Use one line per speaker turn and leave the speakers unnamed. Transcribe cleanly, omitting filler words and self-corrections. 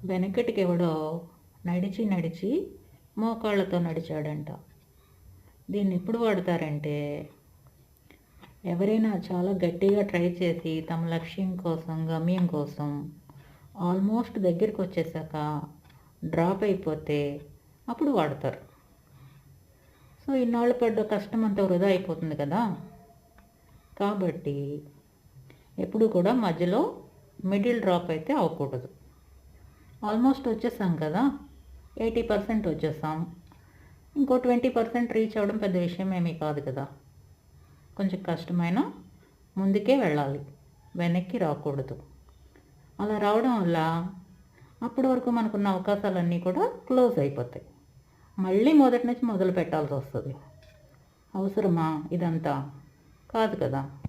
వెనకటికి ఎవడో నడిచి నడిచి మోకాళ్ళతో నడిచాడంట. దీన్ని ఎప్పుడు వాడతారంటే, ఎవరైనా చాలా గట్టిగా ట్రై చేసి తమ లక్ష్యం కోసం, గమ్యం కోసం ఆల్మోస్ట్ దగ్గరికి వచ్చేసాక డ్రాప్ అయిపోతే అప్పుడు వాడతారు. సో ఇన్నాళ్ళు పడ్డ కష్టం అంతా వృధా అయిపోతుంది కదా. కాబట్టి ఎప్పుడు కూడా మధ్యలో మిడిల్ డ్రాప్ అయితే అవ్వకూడదు. ఆల్మోస్ట్ వచ్చేసాం కదా, 80% వచ్చేసాం. ఇంకో 20% రీచ్ అవ్వడం పెద్ద విషయం ఏమీ కాదు కదా. కొంచెం కష్టమైన ముందుకే వెళ్ళాలి, వెనక్కి రాకూడదు. అలా రావడం వల్ల అప్పటి వరకు మనకున్న అవకాశాలన్నీ కూడా క్లోజ్ అయిపోతాయి. మళ్ళీ మొదటి నుంచి మొదలు పెట్టాల్సి వస్తుంది. అవసరమా ఇదంతా? కాదు కదా.